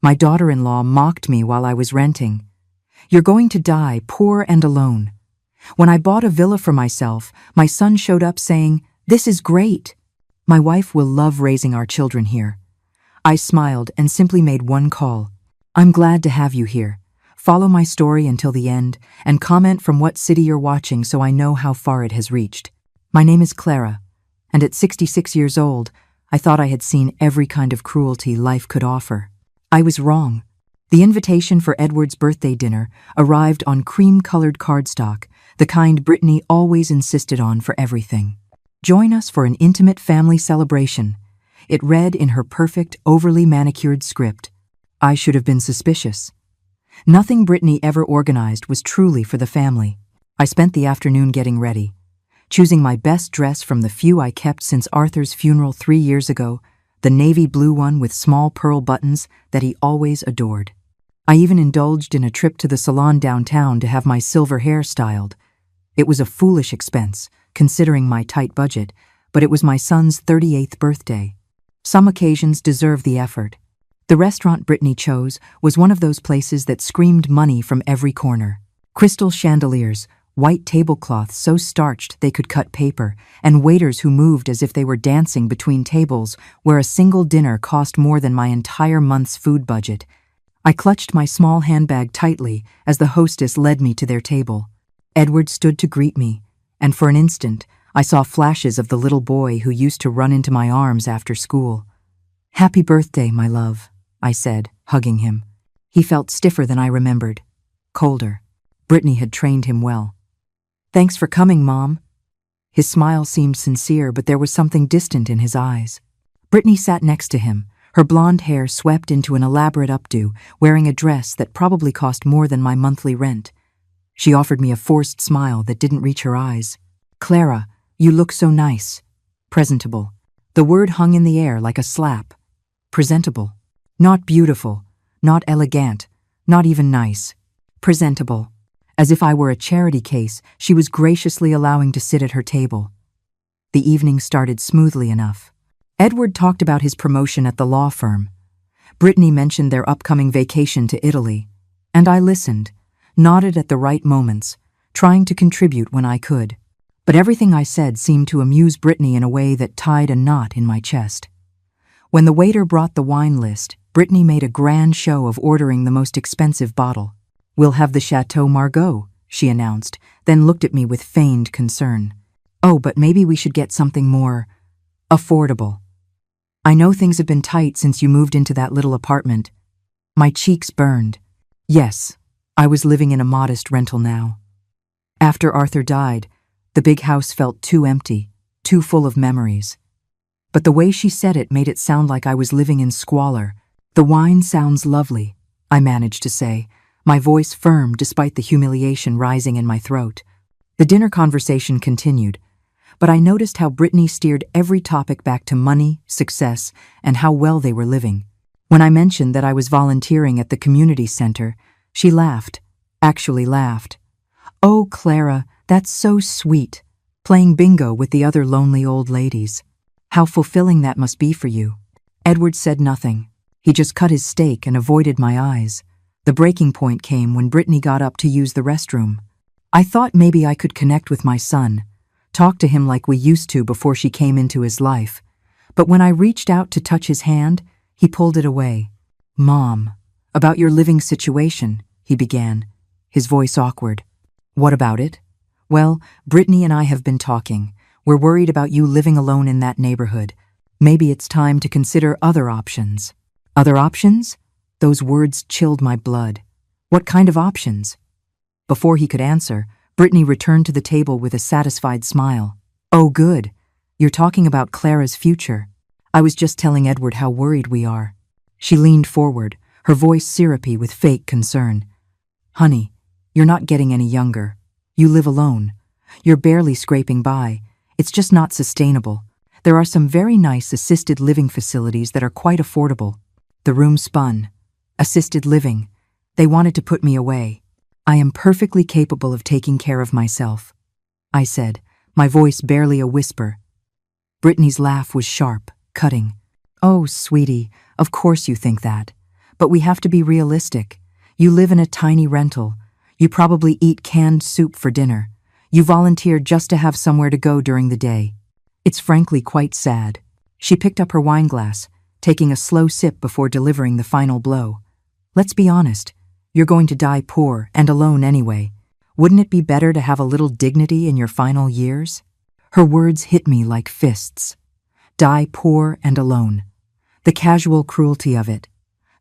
My daughter-in-law mocked me while I was renting. You're going to die poor and alone. When I bought a villa for myself, my son showed up saying, "This is great. My wife will love raising our children here." I smiled and simply made one call. "I'm glad to have you here. Follow my story until the end and comment from what city you're watching so I know how far it has reached. My name is Clara, and at 66 years old, I thought I had seen every kind of cruelty life could offer. I was wrong. The invitation for Edward's birthday dinner arrived on cream-colored cardstock, the kind Brittany always insisted on for everything. Join us for an intimate family celebration. It read in her perfect, overly manicured script. I should have been suspicious. Nothing Brittany ever organized was truly for the family. I spent the afternoon getting ready, choosing my best dress from the few I kept since Arthur's funeral 3 years ago, the navy blue one with small pearl buttons that he always adored. I even indulged in a trip to the salon downtown to have my silver hair styled. It was a foolish expense, considering my tight budget, but it was my son's 38th birthday. Some occasions deserve the effort. The restaurant Brittany chose was one of those places that screamed money from every corner. Crystal chandeliers, white tablecloths so starched they could cut paper, and waiters who moved as if they were dancing between tables where a single dinner cost more than my entire month's food budget. I clutched my small handbag tightly as the hostess led me to their table. Edward stood to greet me, and for an instant, I saw flashes of the little boy who used to run into my arms after school. "Happy birthday, my love," I said, hugging him. He felt stiffer than I remembered. Colder. Brittany had trained him well. "Thanks for coming, Mom." His smile seemed sincere, but there was something distant in his eyes. Brittany sat next to him, her blonde hair swept into an elaborate updo, wearing a dress that probably cost more than my monthly rent. She offered me a forced smile that didn't reach her eyes. "Clara, you look so nice." Presentable. The word hung in the air like a slap. Presentable. Not beautiful, not elegant, not even nice. Presentable. As if I were a charity case, she was graciously allowing to sit at her table. The evening started smoothly enough. Edward talked about his promotion at the law firm. Brittany mentioned their upcoming vacation to Italy, and I listened, nodded at the right moments, trying to contribute when I could. But everything I said seemed to amuse Brittany in a way that tied a knot in my chest. When the waiter brought the wine list, Brittany made a grand show of ordering the most expensive bottle. "We'll have the Chateau Margaux," she announced, then looked at me with feigned concern. "Oh, but maybe we should get something more affordable. I know things have been tight since you moved into that little apartment." My cheeks burned. Yes, I was living in a modest rental now. After Arthur died, the big house felt too empty, too full of memories. But the way she said it made it sound like I was living in squalor. "The wine sounds lovely," I managed to say, my voice firm despite the humiliation rising in my throat. The dinner conversation continued, but I noticed how Brittany steered every topic back to money, success, and how well they were living. When I mentioned that I was volunteering at the community center, she laughed, actually laughed. "Oh, Clara, that's so sweet, playing bingo with the other lonely old ladies. How fulfilling that must be for you." Edward said nothing. He just cut his steak and avoided my eyes. The breaking point came when Brittany got up to use the restroom. I thought maybe I could connect with my son, talk to him like we used to before she came into his life. But when I reached out to touch his hand, he pulled it away. "Mom, about your living situation," he began, his voice awkward. "What about it?" "Well, Brittany and I have been talking. We're worried about you living alone in that neighborhood. Maybe it's time to consider other options." "Other options?" Those words chilled my blood. What kind of options? Before he could answer, Brittany returned to the table with a satisfied smile. "Oh, good. You're talking about Clara's future. I was just telling Edward how worried we are." She leaned forward, her voice syrupy with fake concern. "Honey, you're not getting any younger. You live alone. You're barely scraping by. It's just not sustainable. There are some very nice assisted living facilities that are quite affordable." The room spun. Assisted living. They wanted to put me away. "I am perfectly capable of taking care of myself," I said, my voice barely a whisper. Brittany's laugh was sharp, cutting. "Oh, sweetie, of course you think that. But we have to be realistic. You live in a tiny rental. You probably eat canned soup for dinner. You volunteered just to have somewhere to go during the day. It's frankly quite sad. She picked up her wineglass, taking a slow sip before delivering the final blow. Let's be honest. You're going to die poor and alone anyway. Wouldn't it be better to have a little dignity in your final years? Her words hit me like fists. Die poor and alone. The casual cruelty of it.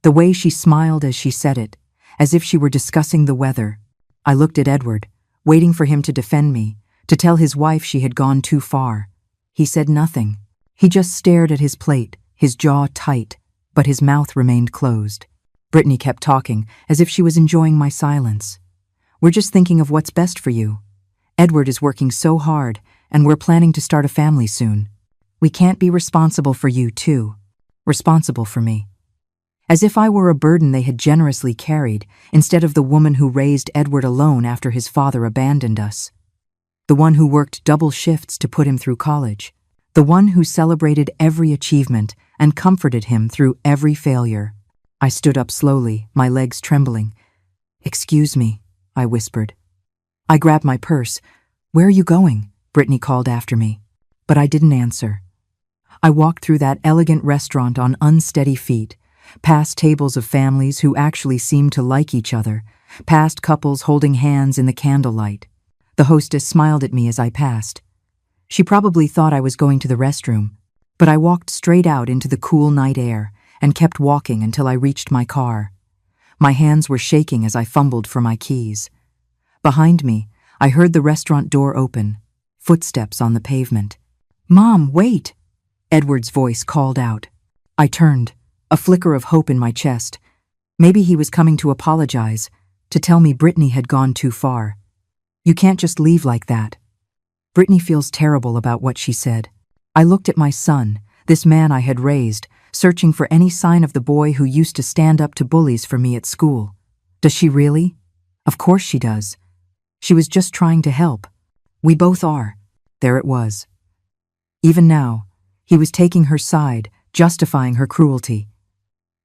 The way she smiled as she said it, as if she were discussing the weather. I looked at Edward, waiting for him to defend me, to tell his wife she had gone too far. He said nothing. He just stared at his plate, his jaw tight, but his mouth remained closed. Brittany kept talking, as if she was enjoying my silence. We're just thinking of what's best for you. Edward is working so hard, and we're planning to start a family soon. We can't be responsible for you, too. Responsible for me. As if I were a burden they had generously carried, instead of the woman who raised Edward alone after his father abandoned us. The one who worked double shifts to put him through college. The one who celebrated every achievement and comforted him through every failure. I stood up slowly, my legs trembling. "Excuse me," I whispered. I grabbed my purse. "Where are you going?" Brittany called after me. But I didn't answer. I walked through that elegant restaurant on unsteady feet, past tables of families who actually seemed to like each other, past couples holding hands in the candlelight. The hostess smiled at me as I passed. She probably thought I was going to the restroom, but I walked straight out into the cool night air and kept walking until I reached my car. My hands were shaking as I fumbled for my keys. Behind me, I heard the restaurant door open, footsteps on the pavement. "Mom, wait!" Edward's voice called out. I turned, a flicker of hope in my chest. Maybe he was coming to apologize, to tell me Brittany had gone too far. You can't just leave like that. Brittany feels terrible about what she said. I looked at my son, this man I had raised, searching for any sign of the boy who used to stand up to bullies for me at school. Does she really? Of course she does. She was just trying to help. We both are. There it was. Even now, he was taking her side, justifying her cruelty.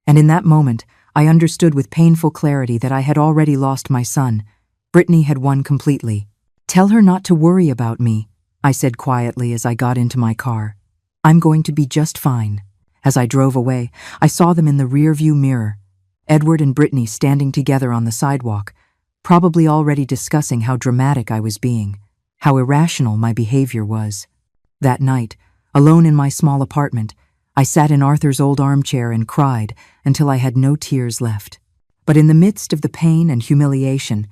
And in that moment, I understood with painful clarity that I had already lost my son. Brittany had won completely. "Tell her not to worry about me," I said quietly as I got into my car. "I'm going to be just fine." As I drove away, I saw them in the rearview mirror, Edward and Brittany standing together on the sidewalk, probably already discussing how dramatic I was being, how irrational my behavior was. That night, alone in my small apartment, I sat in Arthur's old armchair and cried until I had no tears left. But in the midst of the pain and humiliation,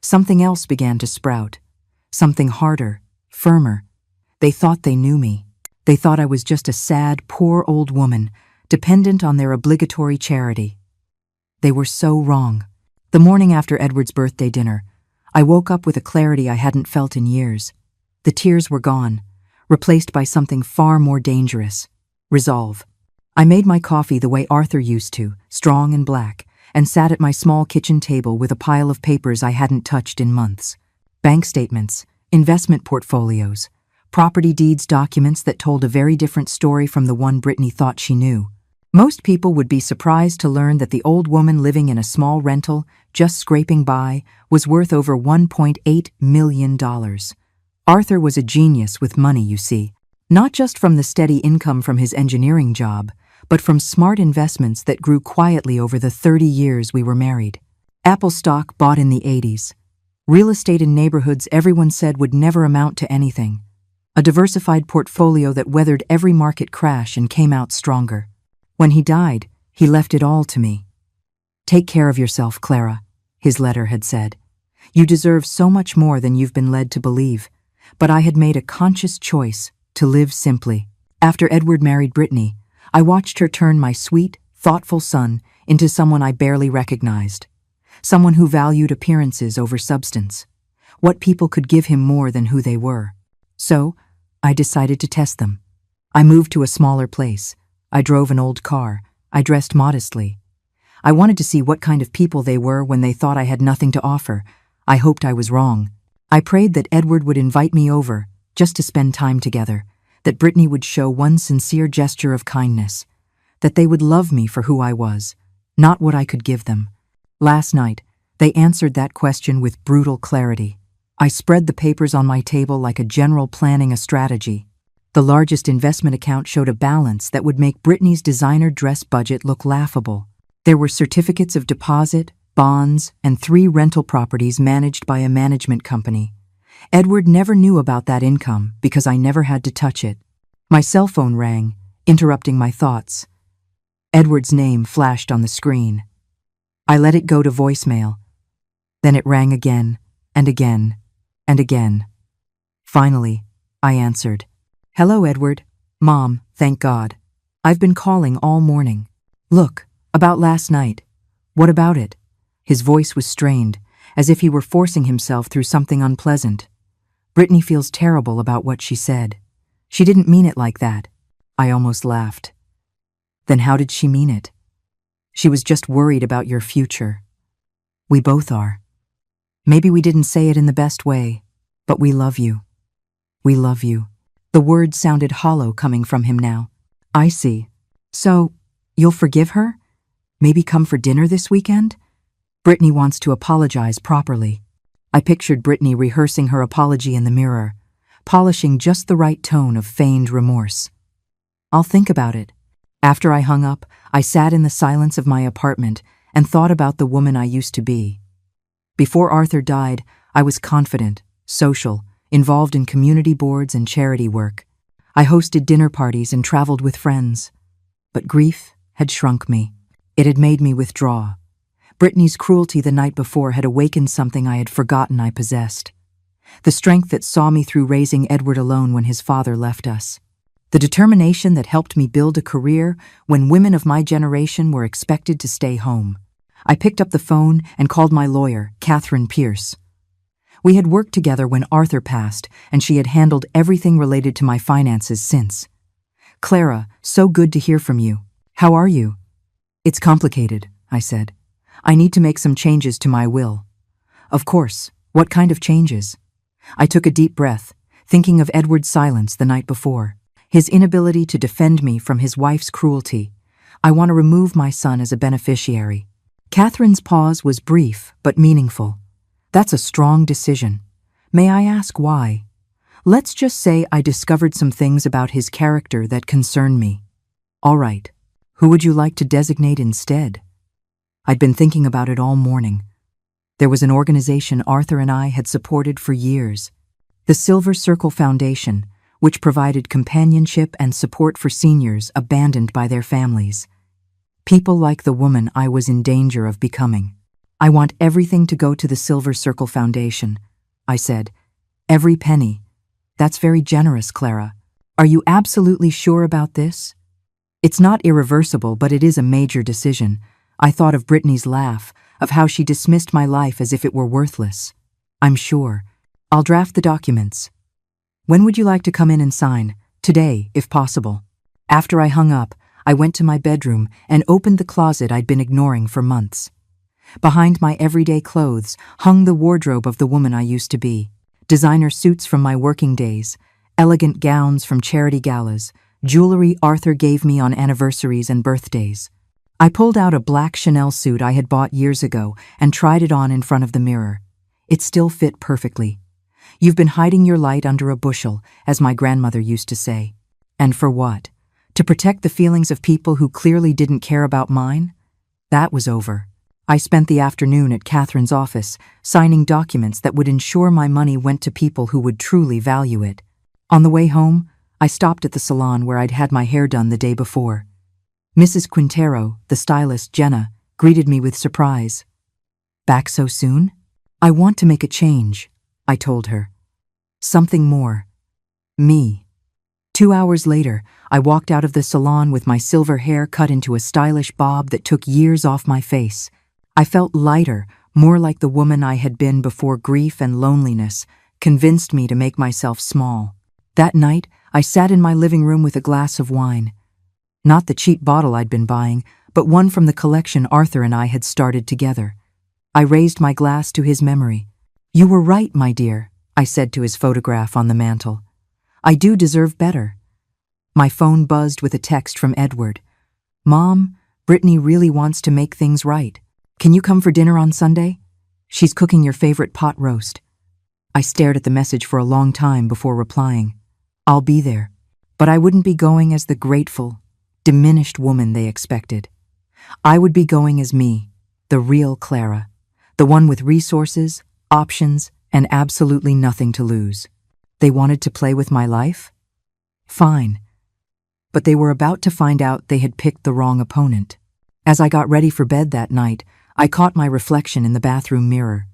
something else began to sprout. Something harder, firmer. They thought they knew me. They thought I was just a sad, poor old woman, dependent on their obligatory charity. They were so wrong. The morning after Edward's birthday dinner, I woke up with a clarity I hadn't felt in years. The tears were gone, replaced by something far more dangerous: resolve. I made my coffee the way Arthur used to, strong and black, and sat at my small kitchen table with a pile of papers I hadn't touched in months. Bank statements, investment portfolios, property deeds documents that told a very different story from the one Brittany thought she knew. Most people would be surprised to learn that the old woman living in a small rental, just scraping by, was worth over $1.8 million. Arthur was a genius with money, you see, not just from the steady income from his engineering job, but from smart investments that grew quietly over the 30 years we were married. Apple stock bought in the 80s. Real estate in neighborhoods everyone said would never amount to anything. A diversified portfolio that weathered every market crash and came out stronger. When he died, he left it all to me. "Take care of yourself, Clara," his letter had said. "You deserve so much more than you've been led to believe." But I had made a conscious choice to live simply. After Edward married Brittany, I watched her turn my sweet, thoughtful son into someone I barely recognized. Someone who valued appearances over substance. What people could give him more than who they were. So, I decided to test them. I moved to a smaller place. I drove an old car. I dressed modestly. I wanted to see what kind of people they were when they thought I had nothing to offer. I hoped I was wrong. I prayed that Edward would invite me over, just to spend time together, that Brittany would show one sincere gesture of kindness, that they would love me for who I was, not what I could give them. Last night, they answered that question with brutal clarity. I spread the papers on my table like a general planning a strategy. The largest investment account showed a balance that would make Brittany's designer dress budget look laughable. There were certificates of deposit, bonds, and 3 rental properties managed by a management company. Edward never knew about that income because I never had to touch it. My cell phone rang, interrupting my thoughts. Edward's name flashed on the screen. I let it go to voicemail. Then it rang again, and again, and again. Finally, I answered. "Hello, Edward. Mom, thank God. I've been calling all morning. Look, about last night. What about it?" His voice was strained, as if he were forcing himself through something unpleasant. "Brittany feels terrible about what she said. She didn't mean it like that." I almost laughed. "Then how did she mean it?" "She was just worried about your future. We both are. Maybe we didn't say it in the best way, but we love you. We love you." The words sounded hollow coming from him now. "I see. So, you'll forgive her? Maybe come for dinner this weekend? Brittany wants to apologize properly." I pictured Brittany rehearsing her apology in the mirror, polishing just the right tone of feigned remorse. "I'll think about it." After I hung up, I sat in the silence of my apartment and thought about the woman I used to be. Before Arthur died, I was confident, social, involved in community boards and charity work. I hosted dinner parties and traveled with friends. But grief had shrunk me. It had made me withdraw. Brittany's cruelty the night before had awakened something I had forgotten I possessed. The strength that saw me through raising Edward alone when his father left us. The determination that helped me build a career when women of my generation were expected to stay home. I picked up the phone and called my lawyer, Catherine Pierce. We had worked together when Arthur passed, and she had handled everything related to my finances since. "Clara, so good to hear from you. How are you?" "It's complicated," I said. "I need to make some changes to my will." "Of course. What kind of changes?" I took a deep breath, thinking of Edward's silence the night before, his inability to defend me from his wife's cruelty. "I want to remove my son as a beneficiary." Catherine's pause was brief but meaningful. "That's a strong decision. May I ask why?" "Let's just say I discovered some things about his character that concern me." "All right. Who would you like to designate instead?" I'd been thinking about it all morning. There was an organization Arthur and I had supported for years, the Silver Circle Foundation, which provided companionship and support for seniors abandoned by their families. People like the woman I was in danger of becoming. "I want everything to go to the Silver Circle Foundation," I said. "Every penny." "That's very generous, Clara. Are you absolutely sure about this?" "It's not irreversible, but it is a major decision." I thought of Brittany's laugh, of how she dismissed my life as if it were worthless. "I'm sure. I'll draft the documents." "When would you like to come in and sign?" "Today, if possible." After I hung up, I went to my bedroom and opened the closet I'd been ignoring for months. Behind my everyday clothes hung the wardrobe of the woman I used to be. Designer suits from my working days, elegant gowns from charity galas, jewelry Arthur gave me on anniversaries and birthdays. I pulled out a black Chanel suit I had bought years ago and tried it on in front of the mirror. It still fit perfectly. "You've been hiding your light under a bushel," as my grandmother used to say. And for what? To protect the feelings of people who clearly didn't care about mine? That was over. I spent the afternoon at Catherine's office, signing documents that would ensure my money went to people who would truly value it. On the way home, I stopped at the salon where I'd had my hair done the day before. Mrs. Quintero, the stylist Jenna, greeted me with surprise. "Back so soon?" "I want to make a change," I told her. "Something more. Me." 2 hours later, I walked out of the salon with my silver hair cut into a stylish bob that took years off my face. I felt lighter, more like the woman I had been before grief and loneliness convinced me to make myself small. That night, I sat in my living room with a glass of wine. Not the cheap bottle I'd been buying, but one from the collection Arthur and I had started together. I raised my glass to his memory. "You were right, my dear," I said to his photograph on the mantel. "I do deserve better." My phone buzzed with a text from Edward. "Mom, Brittany really wants to make things right. Can you come for dinner on Sunday? She's cooking your favorite pot roast. I stared at the message for a long time before replying. I'll be there. But I wouldn't be going as the grateful, diminished woman they expected. I would be going as me, the real Clara, the one with resources, options, and absolutely nothing to lose. They wanted to play with my life? Fine. But they were about to find out they had picked the wrong opponent. As I got ready for bed that night, I caught my reflection in the bathroom mirror.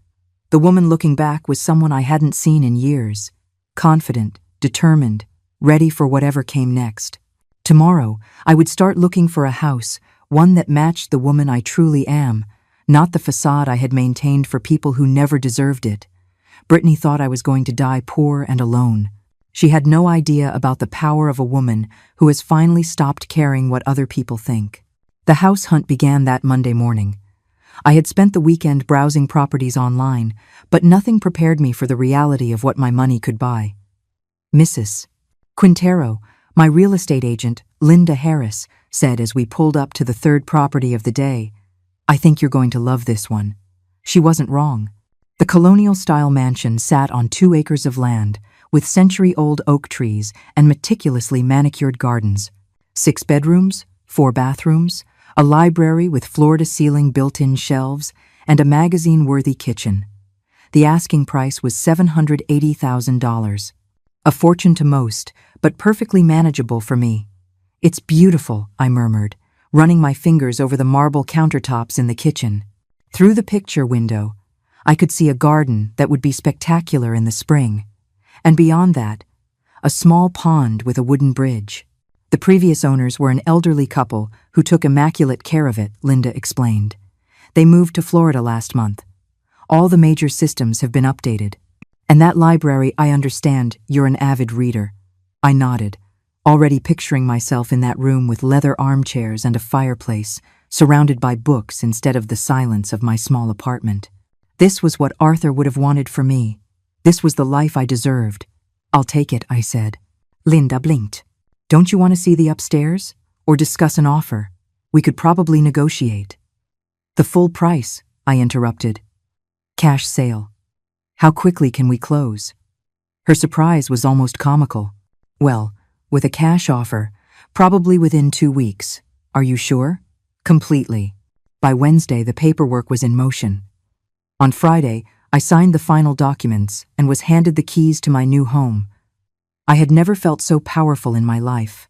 The woman looking back was someone I hadn't seen in years. Confident, determined, ready for whatever came next. Tomorrow, I would start looking for a house, one that matched the woman I truly am, not the facade I had maintained for people who never deserved it. Brittany thought I was going to die poor and alone. She had no idea about the power of a woman who has finally stopped caring what other people think. The house hunt began that Monday morning. I had spent the weekend browsing properties online, but nothing prepared me for the reality of what my money could buy. Mrs. Quintero, my real estate agent, Linda Harris, said as we pulled up to the third property of the day, "I think you're going to love this one." She wasn't wrong. The colonial-style mansion sat on 2 acres of land, with century-old oak trees and meticulously manicured gardens. 6 bedrooms, 4 bathrooms, a library with floor-to-ceiling built-in shelves, and a magazine-worthy kitchen. The asking price was $780,000. A fortune to most, but perfectly manageable for me. "It's beautiful," I murmured, running my fingers over the marble countertops in the kitchen. Through the picture window, I could see a garden that would be spectacular in the spring. And beyond that, a small pond with a wooden bridge. The previous owners were an elderly couple who took immaculate care of it, Linda explained. They moved to Florida last month. All the major systems have been updated. And that library, I understand you're an avid reader. I nodded, already picturing myself in that room with leather armchairs and a fireplace, surrounded by books instead of the silence of my small apartment. This was what Arthur would have wanted for me. This was the life I deserved. "I'll take it," I said. Linda blinked. "Don't you want to see the upstairs? Or discuss an offer? We could probably negotiate." "The full price," I interrupted. "Cash sale. How quickly can we close?" Her surprise was almost comical. "Well, with a cash offer, probably within 2 weeks. Are you sure?" "Completely." By Wednesday, the paperwork was in motion. On Friday, I signed the final documents and was handed the keys to my new home. I had never felt so powerful in my life.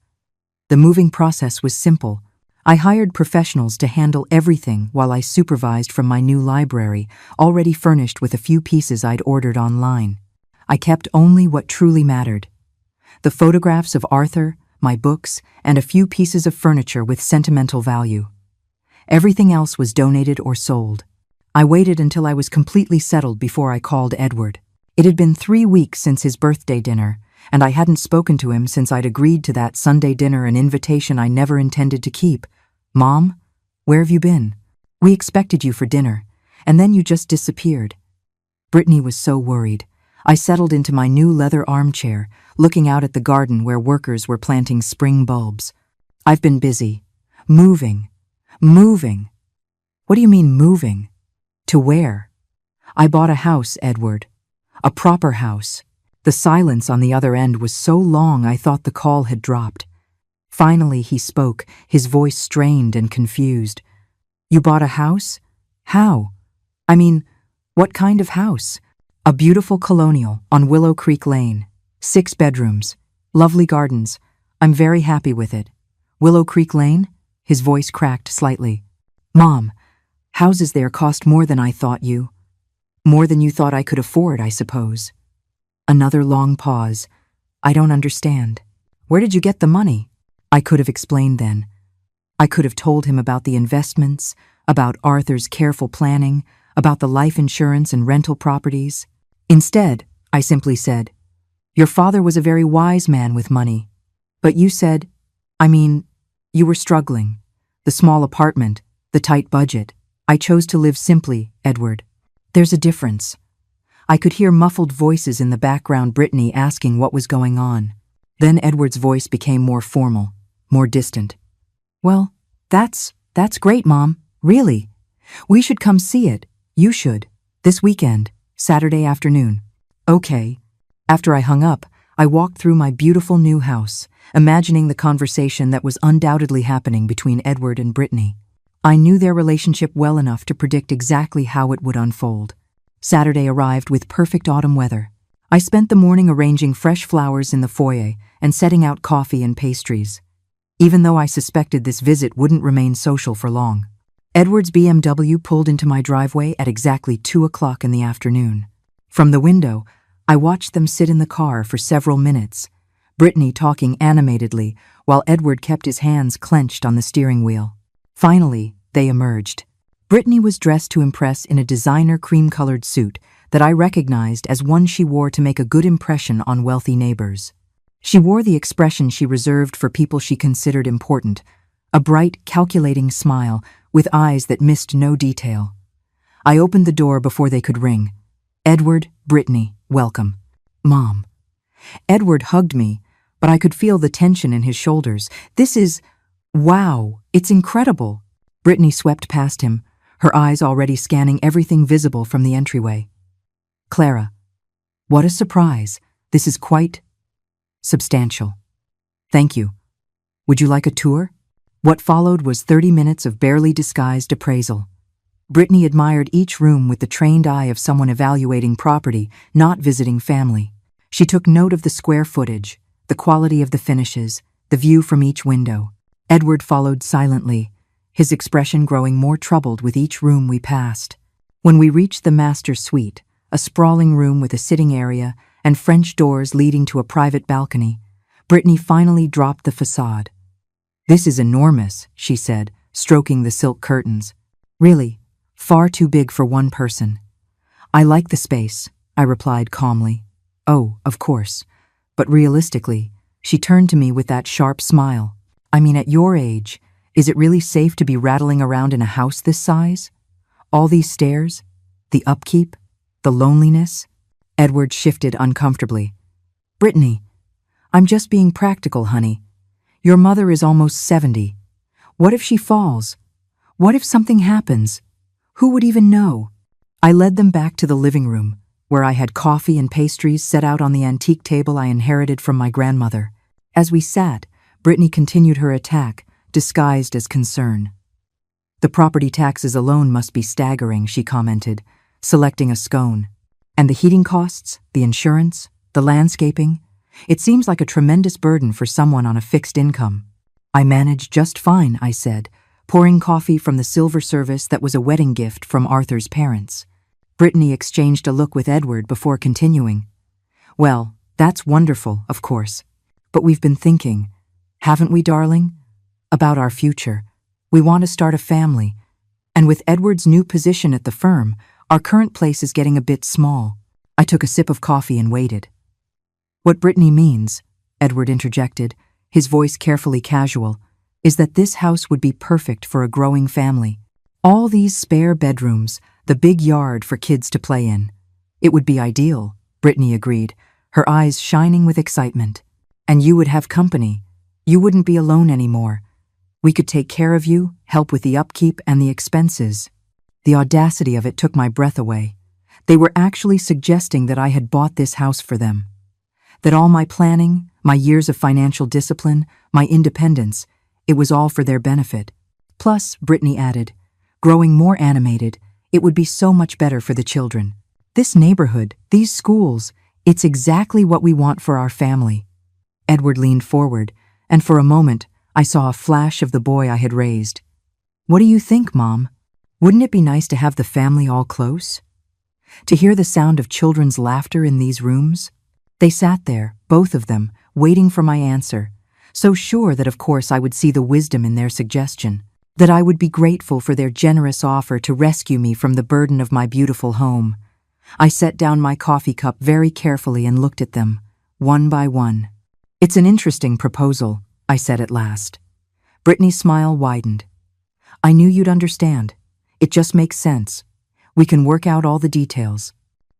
The moving process was simple. I hired professionals to handle everything while I supervised from my new library, already furnished with a few pieces I'd ordered online. I kept only what truly mattered. The photographs of Arthur, my books, and a few pieces of furniture with sentimental value. Everything else was donated or sold. I waited until I was completely settled before I called Edward. It had been 3 weeks since his birthday dinner, and I hadn't spoken to him since I'd agreed to that Sunday dinner, an invitation I never intended to keep. "Mom, where have you been? We expected you for dinner, and then you just disappeared." Brittany was so worried. I settled into my new leather armchair, looking out at the garden where workers were planting spring bulbs. "I've been busy. Moving. What do you mean moving? To where?" "I bought a house, Edward. A proper house." The silence on the other end was so long I thought the call had dropped. Finally he spoke, his voice strained and confused. "You bought a house? How? I mean, what kind of house?" "A beautiful colonial on Willow Creek Lane. 6 bedrooms. Lovely gardens. I'm very happy with it." "Willow Creek Lane?" His voice cracked slightly. "Mom, houses there cost more than I thought you. More than you thought I could afford, I suppose." Another long pause. "I don't understand. Where did you get the money?" I could have explained then. I could have told him about the investments, about Arthur's careful planning, about the life insurance and rental properties. Instead, I simply said, "Your father was a very wise man with money. But you said, you were struggling. The small apartment, the tight budget. I chose to live simply, Edward. There's a difference." I could hear muffled voices in the background, Brittany asking what was going on. Then Edward's voice became more formal, more distant. "Well, that's That's great, Mom. Really. We should come see it. You should. This weekend, Saturday afternoon. Okay. After I hung up, I walked through my beautiful new house, imagining the conversation that was undoubtedly happening between Edward and Brittany. I knew their relationship well enough to predict exactly how it would unfold. Saturday arrived with perfect autumn weather. I spent the morning arranging fresh flowers in the foyer and setting out coffee and pastries, even though I suspected this visit wouldn't remain social for long. Edward's BMW pulled into my driveway at exactly 2 o'clock in the afternoon. From the window, I watched them sit in the car for several minutes, Brittany talking animatedly while Edward kept his hands clenched on the steering wheel. Finally, they emerged. Brittany was dressed to impress in a designer cream-colored suit that I recognized as one she wore to make a good impression on wealthy neighbors. She wore the expression she reserved for people she considered important, a bright, calculating smile with eyes that missed no detail. I opened the door before they could ring. Edward, Brittany, welcome. Mom. Edward hugged me, but I could feel the tension in his shoulders. This is... wow, it's incredible. Brittany swept past him, her eyes already scanning everything visible from the entryway. Clara, what a surprise. This is quite substantial. Thank you. Would you like a tour? What followed was 30 minutes of barely disguised appraisal. Brittany admired each room with the trained eye of someone evaluating property, not visiting family. She took note of the square footage, the quality of the finishes, the view from each window. Edward followed silently, his expression growing more troubled with each room we passed. When we reached the master suite, a sprawling room with a sitting area and French doors leading to a private balcony, Brittany finally dropped the facade. This is enormous, she said, stroking the silk curtains. Really, far too big for one person. I like the space, I replied calmly. Oh, of course. But realistically, she turned to me with that sharp smile. I mean, at your age, is it really safe to be rattling around in a house this size? All these stairs? The upkeep? The loneliness? Edward shifted uncomfortably. Brittany, I'm just being practical, honey. Your mother is almost 70. What if she falls? What if something happens? Who would even know? I led them back to the living room, where I had coffee and pastries set out on the antique table I inherited from my grandmother. As we sat, Brittany continued her attack, disguised as concern. The property taxes alone must be staggering, she commented, selecting a scone. And the heating costs, the insurance, the landscaping. It seems like a tremendous burden for someone on a fixed income. I manage just fine, I said, pouring coffee from the silver service that was a wedding gift from Arthur's parents. Brittany exchanged a look with Edward before continuing. Well, that's wonderful, of course. But we've been thinking, haven't we, darling? About our future. We want to start a family. And with Edward's new position at the firm, our current place is getting a bit small. I took a sip of coffee and waited. What Brittany means, Edward interjected, his voice carefully casual, is that this house would be perfect for a growing family. All these spare bedrooms, the big yard for kids to play in. It would be ideal, Brittany agreed, her eyes shining with excitement. And you would have company. You wouldn't be alone anymore. We could take care of you, help with the upkeep and the expenses. The audacity of it took my breath away. They were actually suggesting that I had bought this house for them. That all my planning, my years of financial discipline, my independence, it was all for their benefit. Plus, Brittany added, growing more animated, it would be so much better for the children. This neighborhood, these schools, it's exactly what we want for our family. Edward leaned forward, and for a moment, I saw a flash of the boy I had raised. What do you think, Mom? Wouldn't it be nice to have the family all close? To hear the sound of children's laughter in these rooms? They sat there, both of them, waiting for my answer, so sure that of course I would see the wisdom in their suggestion, that I would be grateful for their generous offer to rescue me from the burden of my beautiful home. I set down my coffee cup very carefully and looked at them, one by one. It's an interesting proposal, I said at last. Brittany's smile widened. I knew you'd understand. It just makes sense. We can work out all the details.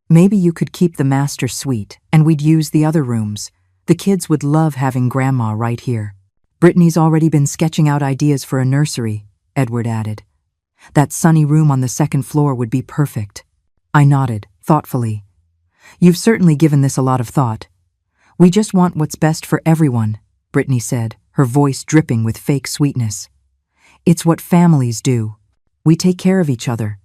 Maybe you could keep the master suite, and we'd use the other rooms. The kids would love having Grandma right here. Brittany's already been sketching out ideas for a nursery. Edward added. That sunny room on the second floor would be perfect. I nodded, thoughtfully. You've certainly given this a lot of thought. We just want what's best for everyone, Brittany said, her voice dripping with fake sweetness. It's what families do. We take care of each other.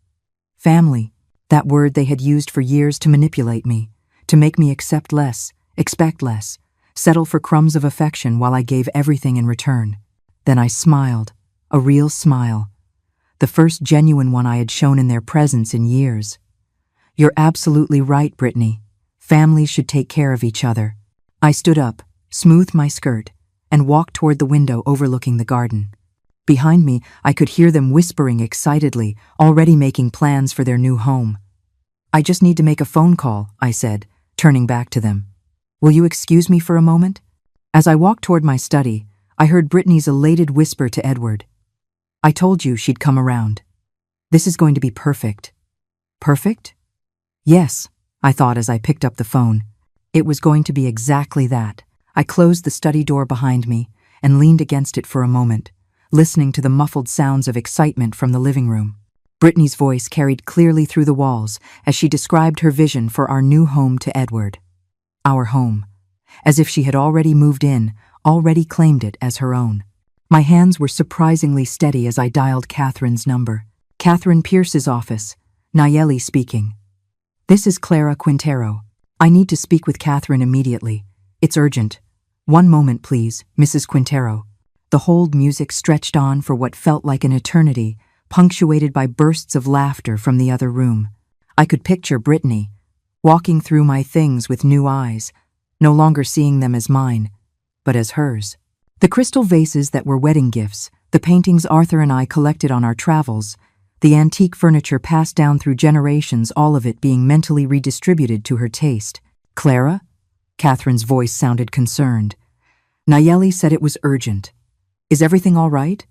Family, that word they had used for years to manipulate me, to make me accept less, expect less, settle for crumbs of affection while I gave everything in return. Then I smiled, a real smile, the first genuine one I had shown in their presence in years. You're absolutely right, Brittany. Families should take care of each other. I stood up, smoothed my skirt, and walked toward the window overlooking the garden. Behind me, I could hear them whispering excitedly, already making plans for their new home. I just need to make a phone call, I said, turning back to them. Will you excuse me for a moment? As I walked toward my study, I heard Brittany's elated whisper to Edward. I told you she'd come around. This is going to be perfect. Perfect? Yes, I thought as I picked up the phone. It was going to be exactly that. I closed the study door behind me and leaned against it for a moment, listening to the muffled sounds of excitement from the living room. Brittany's voice carried clearly through the walls as she described her vision for our new home to Edward. Our home. As if she had already moved in, already claimed it as her own. My hands were surprisingly steady as I dialed Catherine's number. Catherine Pierce's office. Nayeli speaking. This is Clara Quintero. I need to speak with Catherine immediately. It's urgent. One moment, please, Mrs. Quintero. The hold music stretched on for what felt like an eternity, punctuated by bursts of laughter from the other room. I could picture Brittany, walking through my things with new eyes, no longer seeing them as mine, but as hers. The crystal vases that were wedding gifts, the paintings Arthur and I collected on our travels, the antique furniture passed down through generations, all of it being mentally redistributed to her taste. Clara? Catherine's voice sounded concerned. Nayeli said it was urgent. Is everything all right?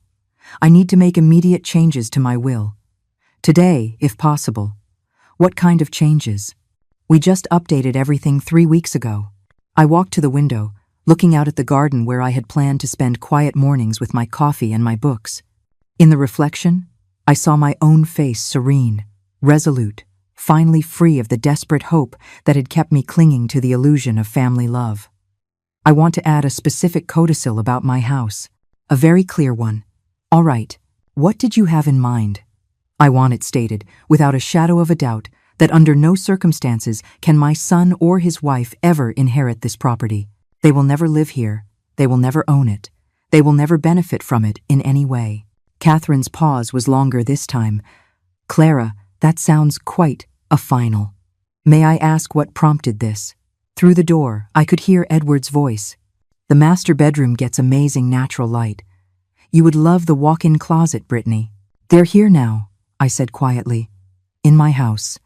I need to make immediate changes to my will. Today, if possible. What kind of changes? We just updated everything 3 weeks ago. I walked to the window, looking out at the garden where I had planned to spend quiet mornings with my coffee and my books. In the reflection, I saw my own face serene, resolute, finally free of the desperate hope that had kept me clinging to the illusion of family love. I want to add a specific codicil about my house, a very clear one. All right, what did you have in mind? I want it stated, without a shadow of a doubt, that under no circumstances can my son or his wife ever inherit this property. They will never live here. They will never own it. They will never benefit from it in any way. Catherine's pause was longer this time. Clara, that sounds quite a final. May I ask what prompted this? Through the door, I could hear Edward's voice. The master bedroom gets amazing natural light. You would love the walk-in closet, Brittany. They're here now, I said quietly. In my house.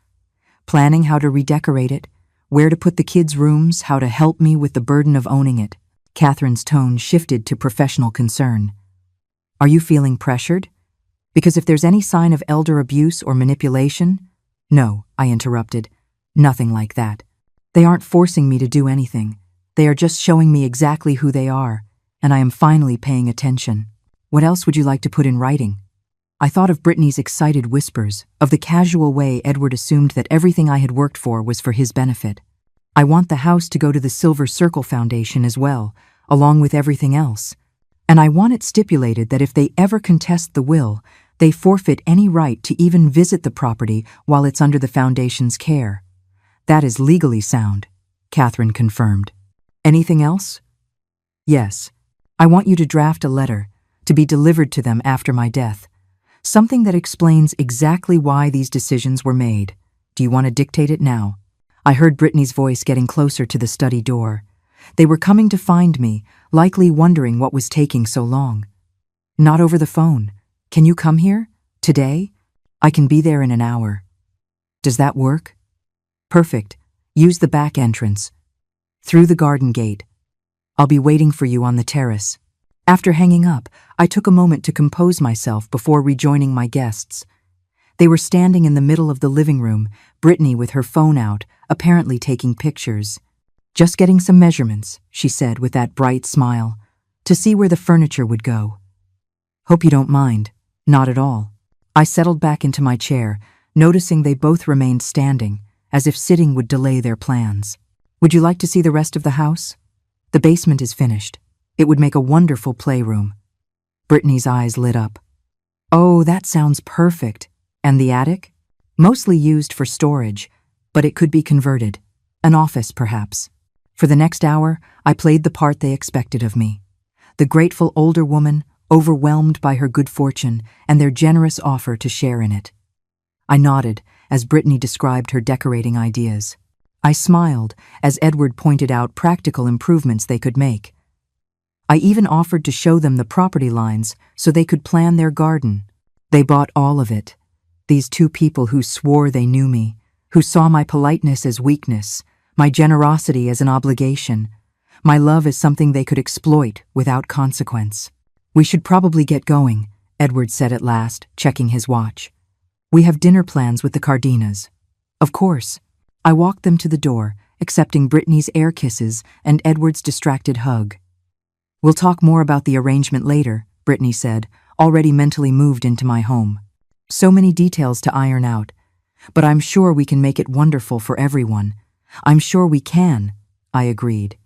Planning how to redecorate it, where to put the kids' rooms, how to help me with the burden of owning it. Catherine's tone shifted to professional concern. Are you feeling pressured? Because if there's any sign of elder abuse or manipulation— No, I interrupted. Nothing like that. They aren't forcing me to do anything. They are just showing me exactly who they are, and I am finally paying attention. What else would you like to put in writing? I thought of Brittany's excited whispers, of the casual way Edward assumed that everything I had worked for was for his benefit. I want the house to go to the Silver Circle Foundation as well, along with everything else. And I want it stipulated that if they ever contest the will, they forfeit any right to even visit the property while it's under the Foundation's care. That is legally sound, Catherine confirmed. Anything else? Yes. I want you to draft a letter, to be delivered to them after my death. Something that explains exactly why these decisions were made. Do you want to dictate it now? I heard Brittany's voice getting closer to the study door. They were coming to find me, likely wondering what was taking so long. Not over the phone. Can you come here? Today? I can be there in an hour. Does that work? Perfect. Use the back entrance. Through the garden gate. I'll be waiting for you on the terrace. After hanging up, I took a moment to compose myself before rejoining my guests. They were standing in the middle of the living room, Brittany with her phone out, apparently taking pictures. Just getting some measurements, she said with that bright smile, to see where the furniture would go. Hope you don't mind. Not at all. I settled back into my chair, noticing they both remained standing, as if sitting would delay their plans. Would you like to see the rest of the house? The basement is finished. It would make a wonderful playroom. Brittany's eyes lit up. Oh, that sounds perfect. And the attic? Mostly used for storage, but it could be converted. An office, perhaps. For the next hour, I played the part they expected of me. The grateful older woman, overwhelmed by her good fortune and their generous offer to share in it. I nodded as Brittany described her decorating ideas. I smiled as Edward pointed out practical improvements they could make. I even offered to show them the property lines so they could plan their garden. They bought all of it. These two people who swore they knew me, who saw my politeness as weakness, my generosity as an obligation, my love as something they could exploit without consequence. We should probably get going, Edward said at last, checking his watch. We have dinner plans with the Cardinas. Of course. I walked them to the door, accepting Brittany's air kisses and Edward's distracted hug. We'll talk more about the arrangement later, Brittany said, already mentally moved into my home. So many details to iron out. But I'm sure we can make it wonderful for everyone. I'm sure we can, I agreed.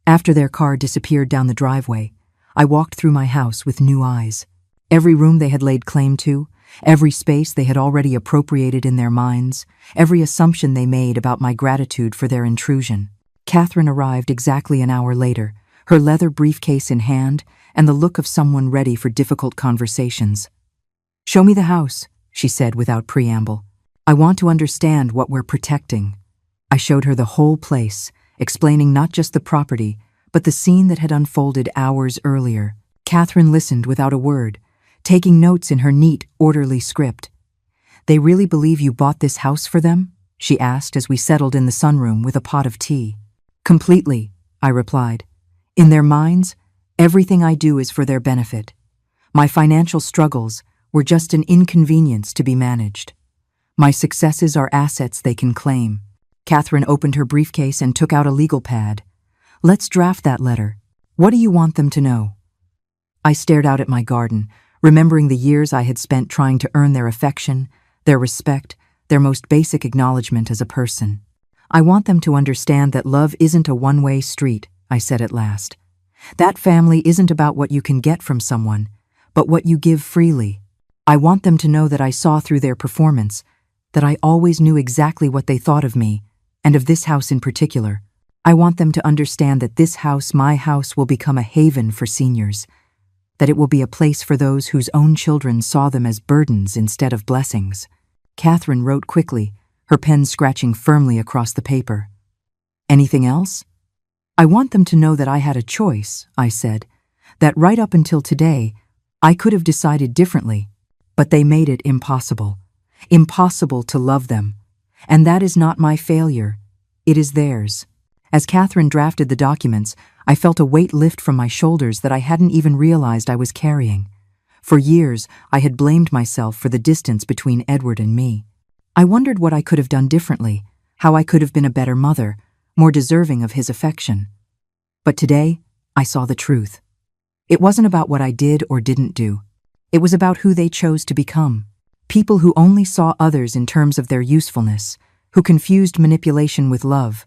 After their car disappeared down the driveway, I walked through my house with new eyes. Every room they had laid claim to, every space they had already appropriated in their minds, every assumption they made about my gratitude for their intrusion. Catherine arrived exactly an hour later, her leather briefcase in hand and the look of someone ready for difficult conversations. Show me the house, she said without preamble. I want to understand what we're protecting. I showed her the whole place, explaining not just the property, but the scene that had unfolded hours earlier. Catherine listened without a word, taking notes in her neat, orderly script. They really believe you bought this house for them? She asked as we settled in the sunroom with a pot of tea. Completely, I replied. In their minds, everything I do is for their benefit. My financial struggles were just an inconvenience to be managed. My successes are assets they can claim. Catherine opened her briefcase and took out a legal pad. Let's draft that letter. What do you want them to know? I stared out at my garden, remembering the years I had spent trying to earn their affection, their respect, their most basic acknowledgement as a person. I want them to understand that love isn't a one-way street, I said at last. That family isn't about what you can get from someone, but what you give freely. I want them to know that I saw through their performance, that I always knew exactly what they thought of me, and of this house in particular. I want them to understand that this house, my house, will become a haven for seniors, that it will be a place for those whose own children saw them as burdens instead of blessings. Catherine wrote quickly, her pen scratching firmly across the paper. Anything else? I want them to know that I had a choice, I said, that right up until today, I could have decided differently, but they made it impossible. Impossible to love them. And that is not my failure. It is theirs. As Catherine drafted the documents, I felt a weight lift from my shoulders that I hadn't even realized I was carrying. For years, I had blamed myself for the distance between Edward and me. I wondered what I could have done differently, how I could have been a better mother, more deserving of his affection. But today, I saw the truth. It wasn't about what I did or didn't do. It was about who they chose to become. People who only saw others in terms of their usefulness, who confused manipulation with love,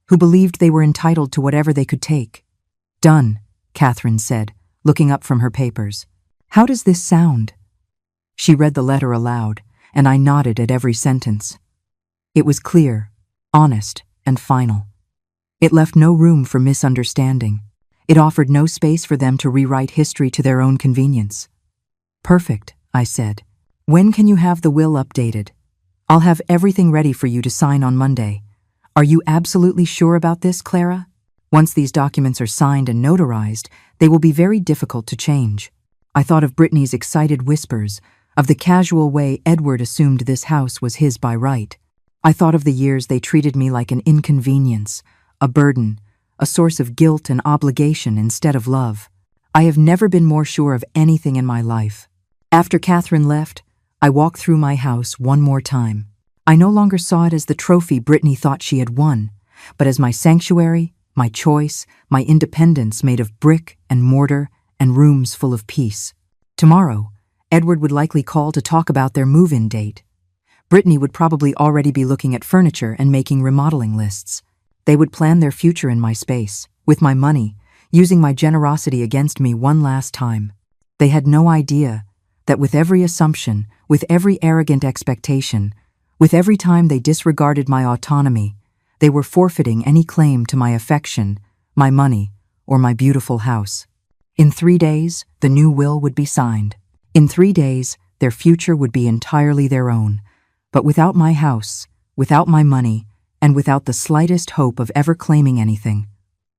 who believed they were entitled to whatever they could take. Done, Catherine said, looking up from her papers. How does this sound? She read the letter aloud, and I nodded at every sentence. It was clear, honest, and final. It left no room for misunderstanding. It offered no space for them to rewrite history to their own convenience. Perfect, I said. When can you have the will updated? I'll have everything ready for you to sign on Monday. Are you absolutely sure about this, Clara? Once these documents are signed and notarized, they will be very difficult to change. I thought of Brittany's excited whispers, of the casual way Edward assumed this house was his by right. I thought of the years they treated me like an inconvenience, a burden, a source of guilt and obligation instead of love. I have never been more sure of anything in my life. After Catherine left, I walked through my house one more time. I no longer saw it as the trophy Brittany thought she had won, but as my sanctuary, my choice, my independence made of brick and mortar and rooms full of peace. Tomorrow, Edward would likely call to talk about their move-in date. Brittany would probably already be looking at furniture and making remodeling lists. They would plan their future in my space, with my money, using my generosity against me one last time. They had no idea that with every assumption, with every arrogant expectation, with every time they disregarded my autonomy, they were forfeiting any claim to my affection, my money, or my beautiful house. In 3 days, the new will would be signed. In 3 days, their future would be entirely their own. But without my house, without my money, and without the slightest hope of ever claiming anything,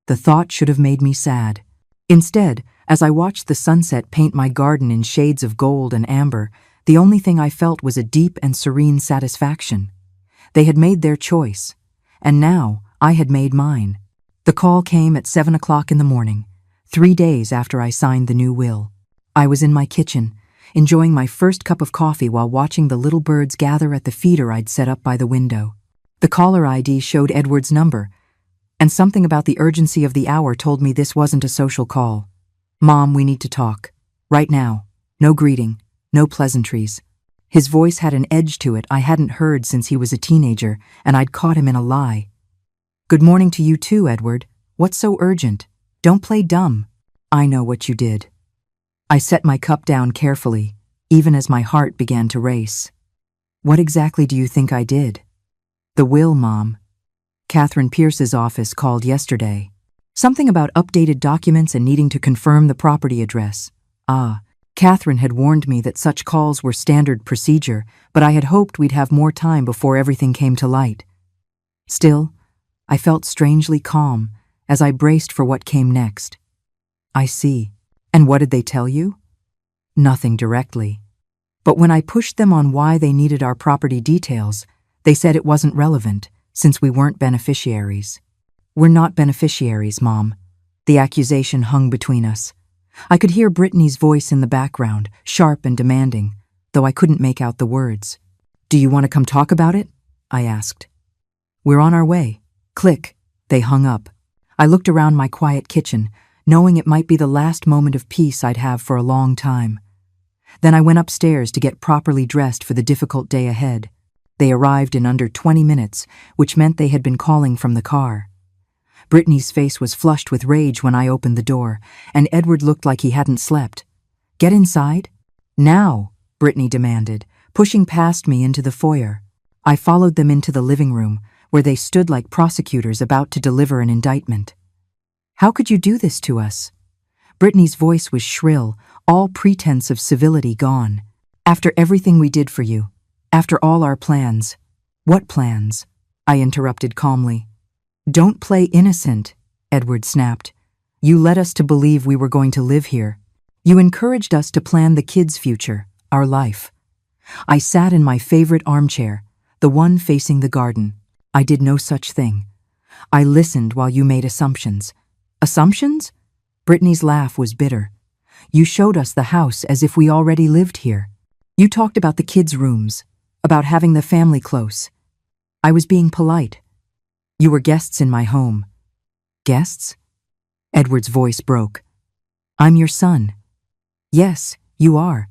the thought should have made me sad. Instead, as I watched the sunset paint my garden in shades of gold and amber, the only thing I felt was a deep and serene satisfaction. They had made their choice, and now I had made mine. The call came at 7 o'clock in the morning, 3 days after I signed the new will. I was in my kitchen, enjoying my first cup of coffee while watching the little birds gather at the feeder I'd set up by the window. The caller ID showed Edward's number, and something about the urgency of the hour told me this wasn't a social call. "Mom, we need to talk. Right now. No greeting, no pleasantries." His voice had an edge to it I hadn't heard since he was a teenager, and I'd caught him in a lie. "Good morning to you too, Edward. What's so urgent? Don't play dumb. I know what you did." I set my cup down carefully, even as my heart began to race. "What exactly do you think I did?" "The will, Mom. Catherine Pierce's office called yesterday. Something about updated documents and needing to confirm the property address." Catherine had warned me that such calls were standard procedure, but I had hoped we'd have more time before everything came to light. Still, I felt strangely calm as I braced for what came next. "I see. And what did they tell you?" "Nothing directly. But when I pushed them on why they needed our property details, they said it wasn't relevant, since we weren't beneficiaries." "We're not beneficiaries, Mom." The accusation hung between us. I could hear Brittany's voice in the background, sharp and demanding, though I couldn't make out the words. "Do you want to come talk about it?" I asked. "We're on our way." Click. They hung up. I looked around my quiet kitchen, knowing it might be the last moment of peace I'd have for a long time. Then I went upstairs to get properly dressed for the difficult day ahead. They arrived in under 20 minutes, which meant they had been calling from the car. Brittany's face was flushed with rage when I opened the door, and Edward looked like he hadn't slept. "Get inside." "Now," Brittany demanded, pushing past me into the foyer. I followed them into the living room, where they stood like prosecutors about to deliver an indictment. "How could you do this to us?" Brittany's voice was shrill, all pretense of civility gone. "After everything we did for you, after all our plans." "What plans?" I interrupted calmly. "Don't play innocent," Edward snapped. "You led us to believe we were going to live here. You encouraged us to plan the kids' future, our life." I sat in my favorite armchair, the one facing the garden. "I did no such thing. I listened while you made assumptions." "Assumptions?" Brittany's laugh was bitter. "You showed us the house as if we already lived here. You talked about the kids' rooms, about having the family close. I was being polite. You were guests in my home." "Guests?" Edward's voice broke. "I'm your son." "Yes, you are.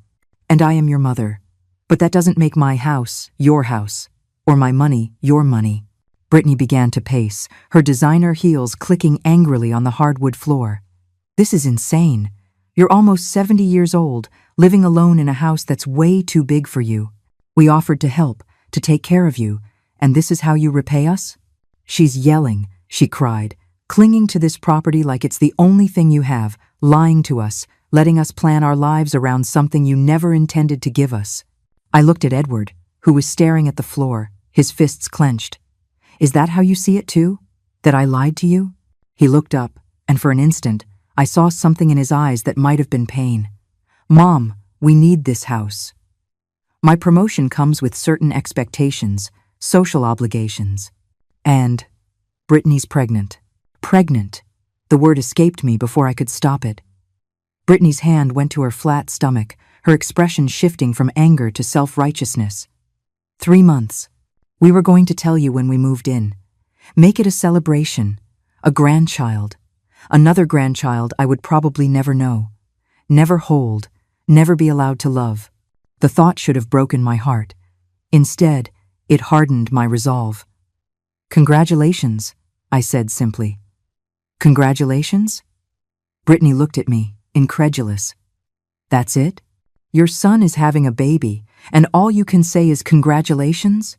And I am your mother. But that doesn't make my house your house, or my money your money." Brittany began to pace, her designer heels clicking angrily on the hardwood floor. "This is insane. You're almost 70 years old, living alone in a house that's way too big for you. We offered to help, to take care of you, and this is how you repay us?" "She's yelling," she cried, "clinging to this property like it's the only thing you have, lying to us, letting us plan our lives around something you never intended to give us." I looked at Edward, who was staring at the floor, his fists clenched. "Is that how you see it too? That I lied to you?" He looked up, and for an instant, I saw something in his eyes that might have been pain. "Mom, we need this house. My promotion comes with certain expectations, social obligations. And Brittany's pregnant." Pregnant. The word escaped me before I could stop it. Brittany's hand went to her flat stomach, her expression shifting from anger to self-righteousness. 3 months. We were going to tell you when we moved in. Make it a celebration. A grandchild. Another grandchild I would probably never know. Never hold. Never be allowed to love. The thought should have broken my heart. Instead, it hardened my resolve. "Congratulations," I said simply. "Congratulations?" Brittany looked at me, incredulous. "That's it? Your son is having a baby, and all you can say is congratulations?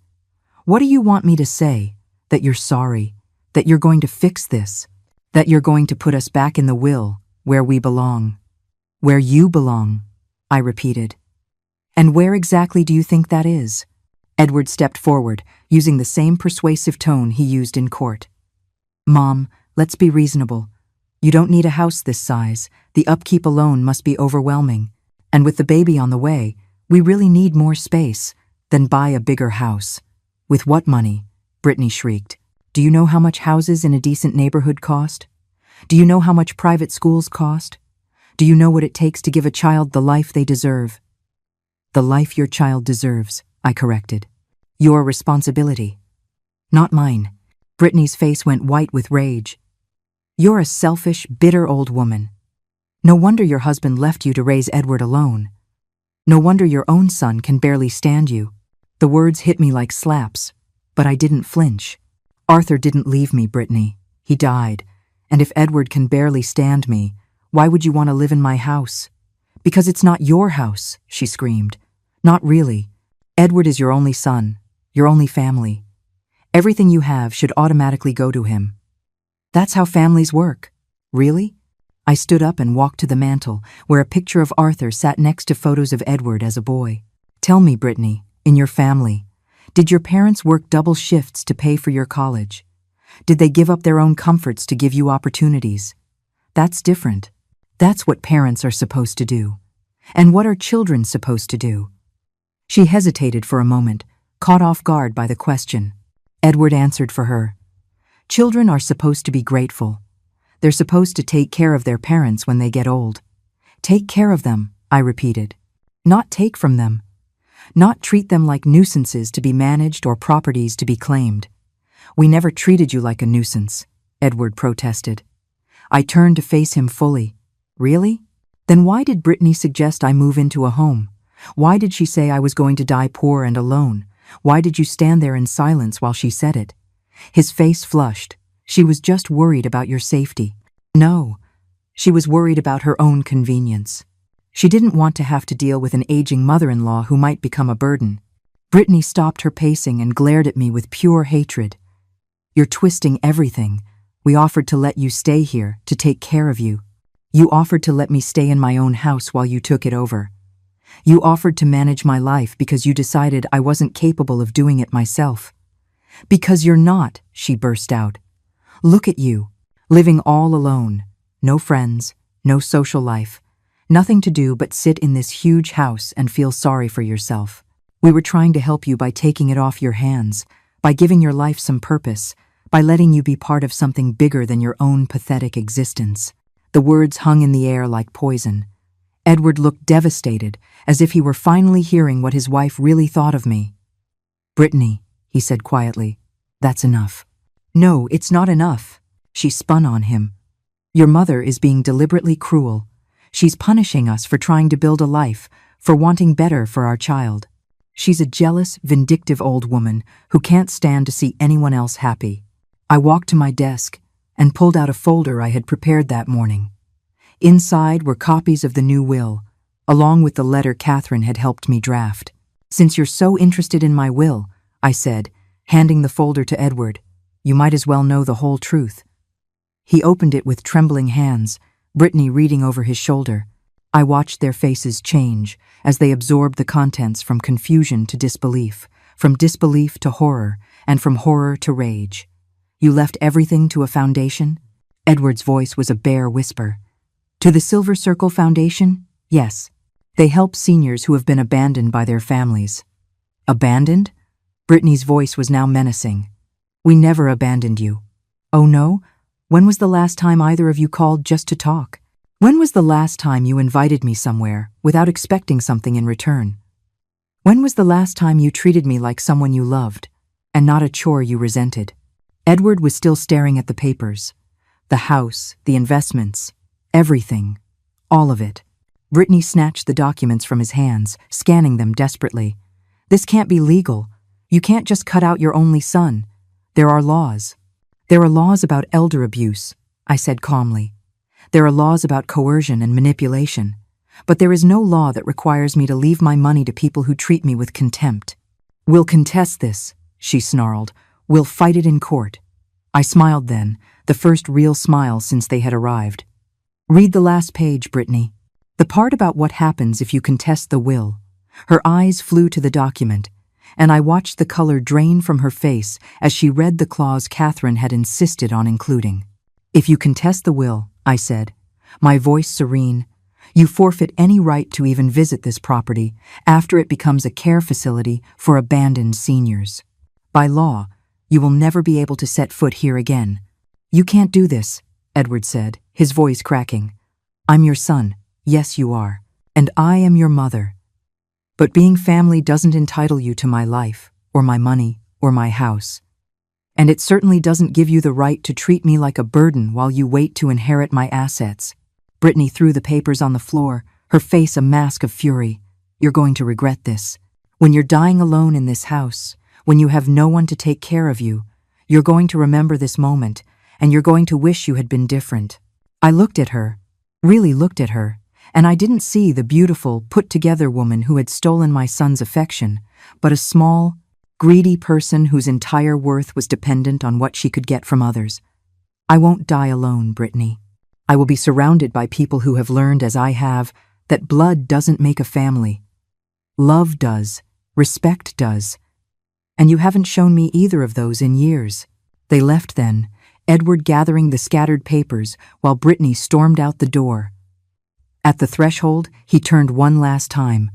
What do you want me to say? That you're sorry? That you're going to fix this? That you're going to put us back in the will, where we belong?" "Where you belong," I repeated. "And where exactly do you think that is?" Edward stepped forward, using the same persuasive tone he used in court. "Mom, let's be reasonable. You don't need a house this size. The upkeep alone must be overwhelming. And with the baby on the way, we really need more space. Then buy a bigger house." "With what money?" Brittany shrieked. "Do you know how much houses in a decent neighborhood cost? Do you know how much private schools cost? Do you know what it takes to give a child the life they deserve?" "The life your child deserves," I corrected. "Your responsibility. Not mine." Brittany's face went white with rage. "You're a selfish, bitter old woman. No wonder your husband left you to raise Edward alone. No wonder your own son can barely stand you." The words hit me like slaps, but I didn't flinch. "Arthur didn't leave me, Brittany. He died. And if Edward can barely stand me, why would you want to live in my house?" "Because it's not your house," she screamed. "Not really. Edward is your only son, your only family. Everything you have should automatically go to him. That's how families work." "Really?" I stood up and walked to the mantel, where a picture of Arthur sat next to photos of Edward as a boy. "Tell me, Brittany, in your family, did your parents work double shifts to pay for your college? Did they give up their own comforts to give you opportunities? That's different. That's what parents are supposed to do. And what are children supposed to do?" She hesitated for a moment, caught off guard by the question. Edward answered for her. "Children are supposed to be grateful. They're supposed to take care of their parents when they get old." "Take care of them," I repeated. "Not take from them. Not treat them like nuisances to be managed or properties to be claimed." "We never treated you like a nuisance," Edward protested. I turned to face him fully. "Really? Then why did Brittany suggest I move into a home? Why did she say I was going to die poor and alone? Why did you stand there in silence while she said it?" His face flushed. "She was just worried about your safety." "No, she was worried about her own convenience. She didn't want to have to deal with an aging mother-in-law who might become a burden." Brittany stopped her pacing and glared at me with pure hatred. "You're twisting everything. We offered to let you stay here, to take care of you. You offered to let me stay in my own house while you took it over. You offered to manage my life because you decided I wasn't capable of doing it myself." "Because you're not," she burst out. "Look at you, living all alone. No friends, no social life. Nothing to do but sit in this huge house and feel sorry for yourself. We were trying to help you by taking it off your hands, by giving your life some purpose, by letting you be part of something bigger than your own pathetic existence." The words hung in the air like poison. Edward looked devastated, as if he were finally hearing what his wife really thought of me. "Brittany," he said quietly, "that's enough." "No, it's not enough." She spun on him. "Your mother is being deliberately cruel. She's punishing us for trying to build a life, for wanting better for our child. She's a jealous, vindictive old woman who can't stand to see anyone else happy." I walked to my desk and pulled out a folder I had prepared that morning. Inside were copies of the new will, along with the letter Catherine had helped me draft. "Since you're so interested in my will," I said, handing the folder to Edward, "you might as well know the whole truth." He opened it with trembling hands, Brittany reading over his shoulder. I watched their faces change as they absorbed the contents from confusion to disbelief, from disbelief to horror, and from horror to rage. "You left everything to a foundation?" Edward's voice was a bare whisper. "To the Silver Circle Foundation? Yes. They help seniors who have been abandoned by their families." "Abandoned?" Brittany's voice was now menacing. "We never abandoned you." "Oh no? When was the last time either of you called just to talk? When was the last time you invited me somewhere without expecting something in return? When was the last time you treated me like someone you loved, and not a chore you resented?" Edward was still staring at the papers. The house, the investments, everything. All of it. Brittany snatched the documents from his hands, scanning them desperately. This can't be legal. You can't just cut out your only son. There are laws. There are laws about elder abuse, I said calmly. There are laws about coercion and manipulation. But there is no law that requires me to leave my money to people who treat me with contempt. We'll contest this, she snarled. We'll fight it in court. I smiled then, the first real smile since they had arrived. Read the last page, Brittany. The part about what happens if you contest the will. Her eyes flew to the document, and I watched the color drain from her face as she read the clause Catherine had insisted on including. If you contest the will, I said, my voice serene, you forfeit any right to even visit this property after it becomes a care facility for abandoned seniors. By law, you will never be able to set foot here again. You can't do this, Edward said, his voice cracking. I'm your son, yes you are, and I am your mother. But being family doesn't entitle you to my life, or my money, or my house. And it certainly doesn't give you the right to treat me like a burden while you wait to inherit my assets. Brittany threw the papers on the floor, her face a mask of fury. You're going to regret this. When you're dying alone in this house, when you have no one to take care of you, you're going to remember this moment, and you're going to wish you had been different. I looked at her, really looked at her, and I didn't see the beautiful, put-together woman who had stolen my son's affection, but a small, greedy person whose entire worth was dependent on what she could get from others. I won't die alone, Brittany. I will be surrounded by people who have learned, as I have, that blood doesn't make a family. Love does, respect does. And you haven't shown me either of those in years. They left then, Edward gathering the scattered papers while Brittany stormed out the door. At the threshold, he turned one last time.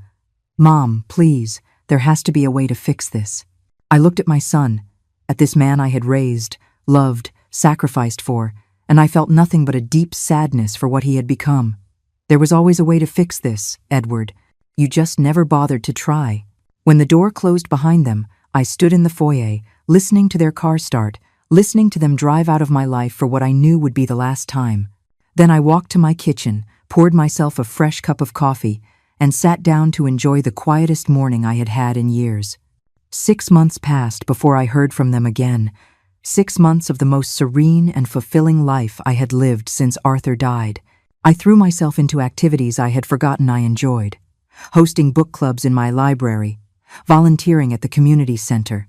Mom, please, there has to be a way to fix this. I looked at my son, at this man I had raised, loved, sacrificed for, and I felt nothing but a deep sadness for what he had become. There was always a way to fix this, Edward. You just never bothered to try. When the door closed behind them, I stood in the foyer, listening to their car start, listening to them drive out of my life for what I knew would be the last time. Then I walked to my kitchen, poured myself a fresh cup of coffee, and sat down to enjoy the quietest morning I had had in years. 6 months passed before I heard from them again. 6 months of the most serene and fulfilling life I had lived since Arthur died. I threw myself into activities I had forgotten I enjoyed. Hosting book clubs in my library, volunteering at the community center,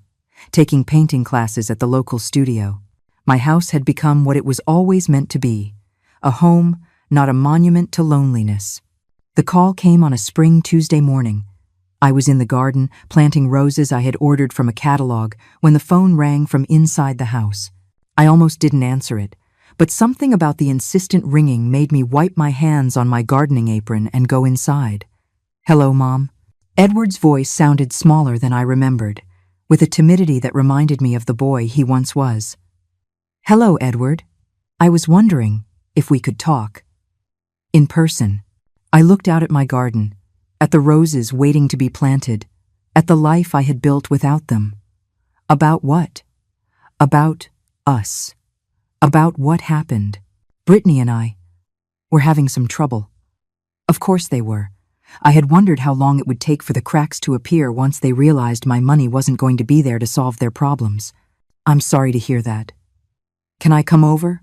taking painting classes at the local studio. My house had become what it was always meant to be, a home, not a monument to loneliness. The call came on a spring Tuesday morning. I was in the garden, planting roses I had ordered from a catalog, when the phone rang from inside the house. I almost didn't answer it, but something about the insistent ringing made me wipe my hands on my gardening apron and go inside. Hello, Mom. Edward's voice sounded smaller than I remembered, with a timidity that reminded me of the boy he once was. Hello, Edward. I was wondering if we could talk. In person. I looked out at my garden, at the roses waiting to be planted, at the life I had built without them. About what? About us. About what happened. Brittany and I were having some trouble. Of course they were. I had wondered how long it would take for the cracks to appear once they realized my money wasn't going to be there to solve their problems. I'm sorry to hear that. Can I come over?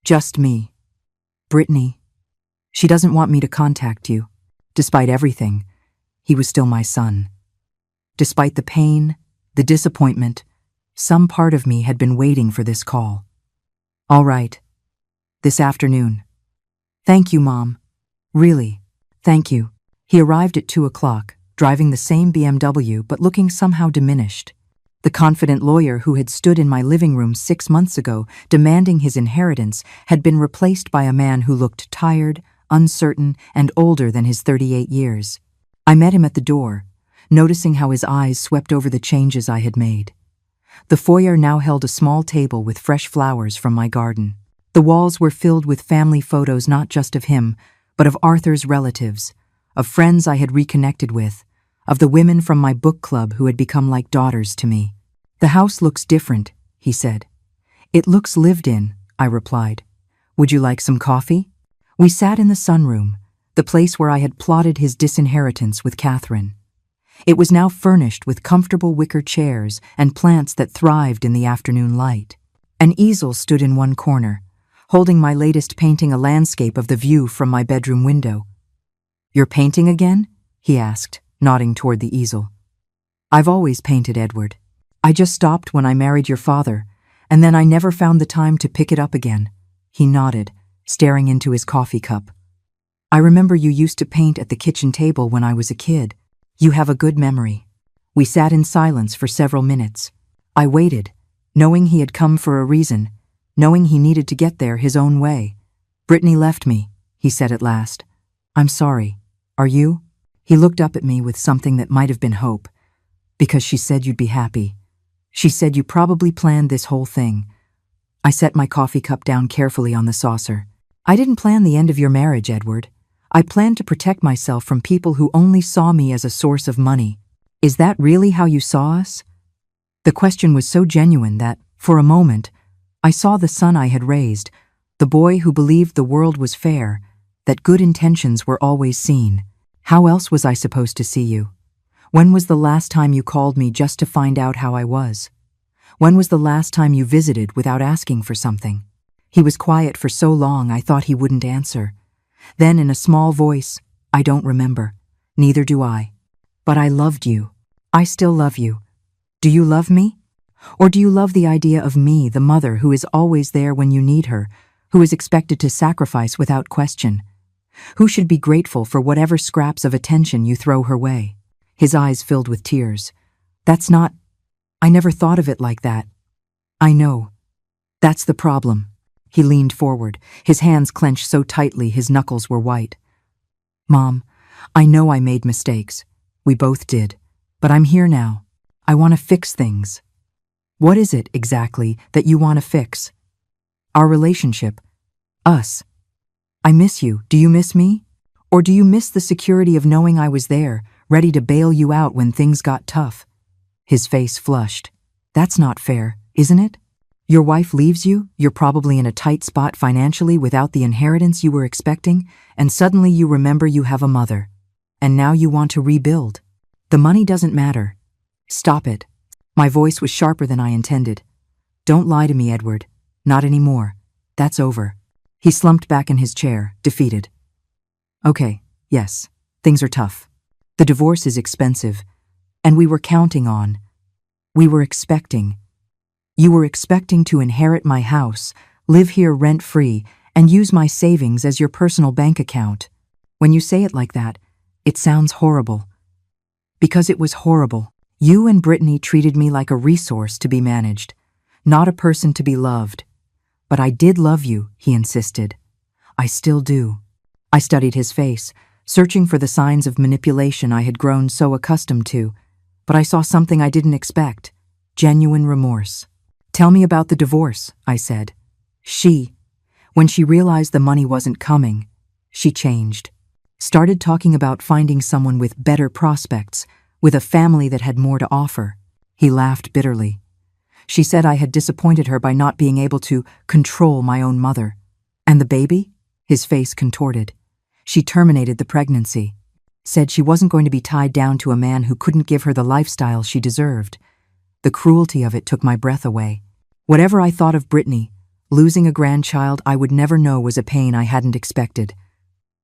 Just me. Brittany. She doesn't want me to contact you. Despite everything, he was still my son. Despite the pain, the disappointment, some part of me had been waiting for this call. All right. This afternoon. Thank you, Mom. Really, thank you. He arrived at 2 o'clock, driving the same BMW but looking somehow diminished. The confident lawyer who had stood in my living room 6 months ago demanding his inheritance had been replaced by a man who looked tired, uncertain, and older than his 38 years. I met him at the door, noticing how his eyes swept over the changes I had made. The foyer now held a small table with fresh flowers from my garden. The walls were filled with family photos not just of him, but of Arthur's relatives, of friends I had reconnected with, of the women from my book club who had become like daughters to me. The house looks different, he said. It looks lived in, I replied. Would you like some coffee? We sat in the sunroom, the place where I had plotted his disinheritance with Catherine. It was now furnished with comfortable wicker chairs and plants that thrived in the afternoon light. An easel stood in one corner, holding my latest painting, a landscape of the view from my bedroom window. "You're painting again?" he asked, nodding toward the easel. "I've always painted, Edward. I just stopped when I married your father, and then I never found the time to pick it up again." He nodded, staring into his coffee cup. "I remember you used to paint at the kitchen table when I was a kid. You have a good memory." We sat in silence for several minutes. I waited, knowing he had come for a reason, knowing he needed to get there his own way. "Brittany left me," he said at last. "I'm sorry. Are you?" He looked up at me with something that might have been hope. "Because she said you'd be happy. She said you probably planned this whole thing." I set my coffee cup down carefully on the saucer. "I didn't plan the end of your marriage, Edward. I planned to protect myself from people who only saw me as a source of money." "Is that really how you saw us?" The question was so genuine that, for a moment, I saw the son I had raised, the boy who believed the world was fair, that good intentions were always seen. How else was I supposed to see you? When was the last time you called me just to find out how I was? When was the last time you visited without asking for something? He was quiet for so long I thought he wouldn't answer. Then in a small voice, "I don't remember. Neither do I. But I loved you. I still love you. Do you love me? Or do you love the idea of me, the mother who is always there when you need her, who is expected to sacrifice without question, who should be grateful for whatever scraps of attention you throw her way?" His eyes filled with tears. "That's not... I never thought of it like that." "I know. That's the problem." He leaned forward, his hands clenched so tightly his knuckles were white. "Mom, I know I made mistakes. We both did. But I'm here now. I want to fix things." "What is it, exactly, that you want to fix?" "Our relationship. Us. I miss you. Do you miss me? Or do you miss the security of knowing I was there, ready to bail you out when things got tough?" His face flushed. "That's not fair, isn't it? Your wife leaves you, you're probably in a tight spot financially without the inheritance you were expecting, and suddenly you remember you have a mother. And now you want to rebuild. The money doesn't matter. Stop it." My voice was sharper than I intended. "Don't lie to me, Edward. Not anymore. That's over." He slumped back in his chair, defeated. "Okay, yes, things are tough. The divorce is expensive, and we were counting on. We were expecting. You were expecting to inherit my house, live here rent-free, and use my savings as your personal bank account. When you say it like that, it sounds horrible. Because it was horrible. You and Brittany treated me like a resource to be managed, not a person to be loved. But I did love you," he insisted. "I still do." I studied his face, searching for the signs of manipulation I had grown so accustomed to, but I saw something I didn't expect: genuine remorse. "Tell me about the divorce," I said. When she realized the money wasn't coming, she changed. Started talking about finding someone with better prospects, with a family that had more to offer. He laughed bitterly. She said I had disappointed her by not being able to control my own mother. "And the baby?" His face contorted. "She terminated the pregnancy. Said she wasn't going to be tied down to a man who couldn't give her the lifestyle she deserved. The cruelty of it took my breath away. Whatever I thought of Brittany, losing a grandchild I would never know was a pain I hadn't expected.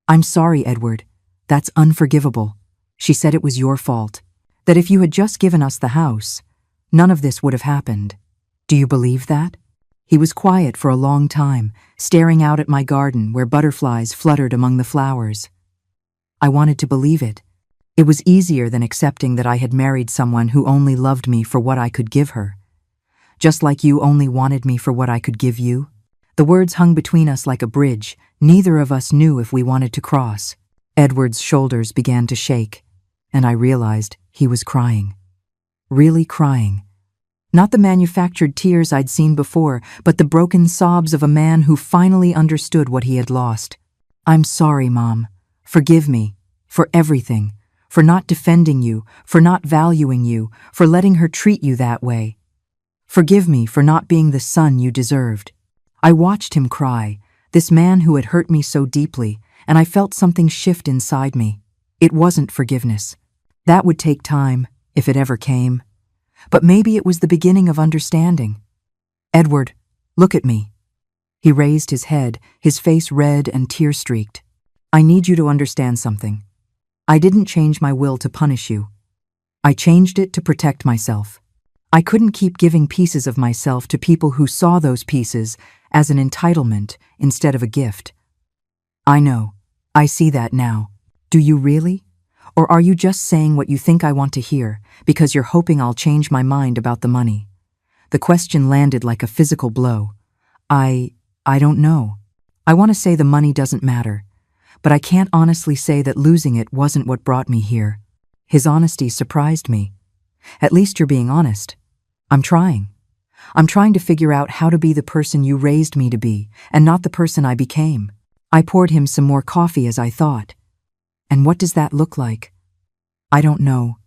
"I'm sorry, Edward. That's unforgivable. She said it was your fault. That if you had just given us the house, none of this would have happened. Do you believe that?" He was quiet for a long time, staring out at my garden where butterflies fluttered among the flowers. I wanted to believe it. It was easier than accepting that I had married someone who only loved me for what I could give her. "Just like you only wanted me for what I could give you." The words hung between us like a bridge. Neither of us knew if we wanted to cross. Edward's shoulders began to shake, and I realized he was crying. Really crying. Not the manufactured tears I'd seen before, but the broken sobs of a man who finally understood what he had lost. "I'm sorry, Mom. Forgive me. For everything. For not defending you. For not valuing you. For letting her treat you that way. Forgive me for not being the son you deserved." I watched him cry, this man who had hurt me so deeply, and I felt something shift inside me. It wasn't forgiveness. That would take time, if it ever came. But maybe it was the beginning of understanding. "Edward, look at me." He raised his head, his face red and tear-streaked. "I need you to understand something. I didn't change my will to punish you. I changed it to protect myself. I couldn't keep giving pieces of myself to people who saw those pieces as an entitlement instead of a gift. I know. I see that now. Do you really? Or are you just saying what you think I want to hear because you're hoping I'll change my mind about the money?" The question landed like a physical blow. I don't know. I want to say the money doesn't matter, but I can't honestly say that losing it wasn't what brought me here. His honesty surprised me. "At least you're being honest." "I'm trying. I'm trying to figure out how to be the person you raised me to be, and not the person I became." I poured him some more coffee as I thought. "And what does that look like?" "I don't know.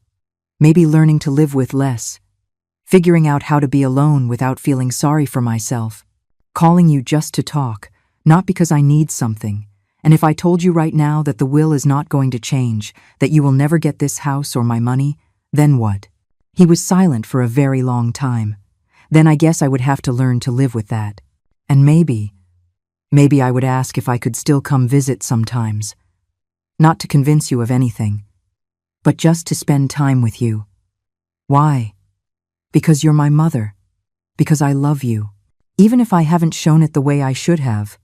Maybe learning to live with less. Figuring out how to be alone without feeling sorry for myself. Calling you just to talk, not because I need something. And if I told you right now that the will is not going to change, that you will never get this house or my money, then what?" He was silent for a very long time. "Then I guess I would have to learn to live with that. And maybe I would ask if I could still come visit sometimes. Not to convince you of anything, but just to spend time with you." "Why?" "Because you're my mother. Because I love you. Even if I haven't shown it the way I should have.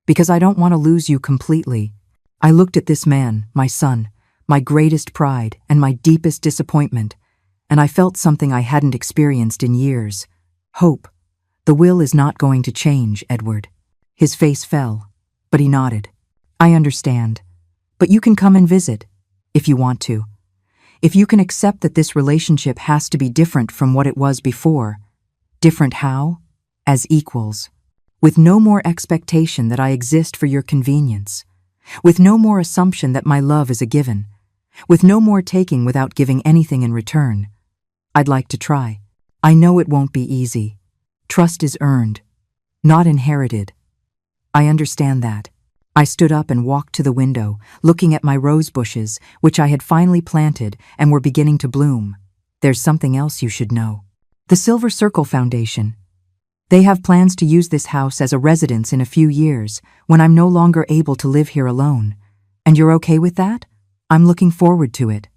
Because I don't want to lose you completely." I looked at this man, my son, my greatest pride and my deepest disappointment, and I felt something I hadn't experienced in years. Hope. "The will is not going to change, Edward." His face fell, but he nodded. "I understand. But you can come and visit, if you want to. If you can accept that this relationship has to be different from what it was before. Different how? As equals. With no more expectation that I exist for your convenience. With no more assumption that my love is a given. With no more taking without giving anything in return. I'd like to try. I know it won't be easy. Trust is earned, not inherited. I understand that." I stood up and walked to the window, looking at my rose bushes, which I had finally planted and were beginning to bloom. "There's something else you should know. The Silver Circle Foundation. They have plans to use this house as a residence in a few years, when I'm no longer able to live here alone. And you're okay with that? I'm looking forward to it.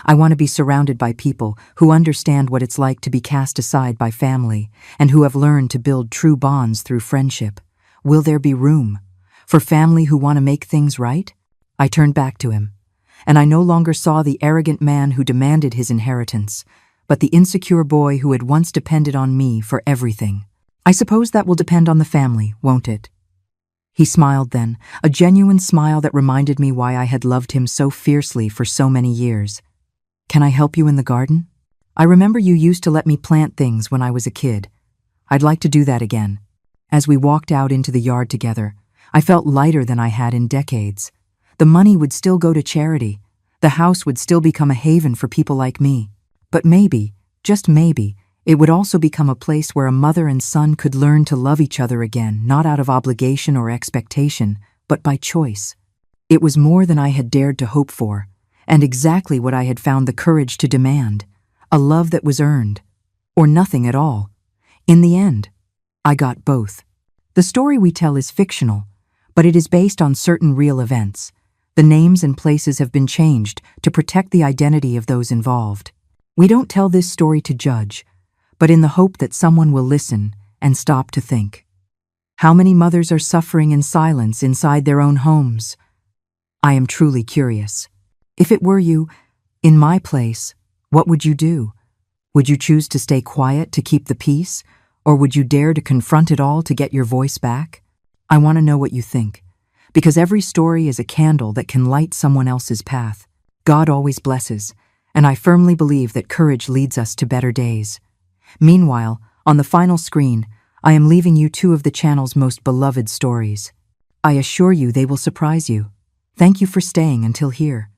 I want to be surrounded by people who understand what it's like to be cast aside by family and who have learned to build true bonds through friendship. Will there be room for family who want to make things right?" I turned back to him, and I no longer saw the arrogant man who demanded his inheritance, but the insecure boy who had once depended on me for everything. "I suppose that will depend on the family, won't it?" He smiled then, a genuine smile that reminded me why I had loved him so fiercely for so many years. "Can I help you in the garden? I remember you used to let me plant things when I was a kid. I'd like to do that again." As we walked out into the yard together, I felt lighter than I had in decades. The money would still go to charity. The house would still become a haven for people like me. But maybe, just maybe, it would also become a place where a mother and son could learn to love each other again, not out of obligation or expectation, but by choice. It was more than I had dared to hope for, and exactly what I had found the courage to demand. A love that was earned, or nothing at all. In the end, I got both. The story we tell is fictional, but it is based on certain real events. The names and places have been changed to protect the identity of those involved. We don't tell this story to judge, but in the hope that someone will listen and stop to think. How many mothers are suffering in silence inside their own homes? I am truly curious. If it were you, in my place, what would you do? Would you choose to stay quiet to keep the peace, or would you dare to confront it all to get your voice back? I want to know what you think, because every story is a candle that can light someone else's path. God always blesses, and I firmly believe that courage leads us to better days. Meanwhile, on the final screen, I am leaving you two of the channel's most beloved stories. I assure you they will surprise you. Thank you for staying until here.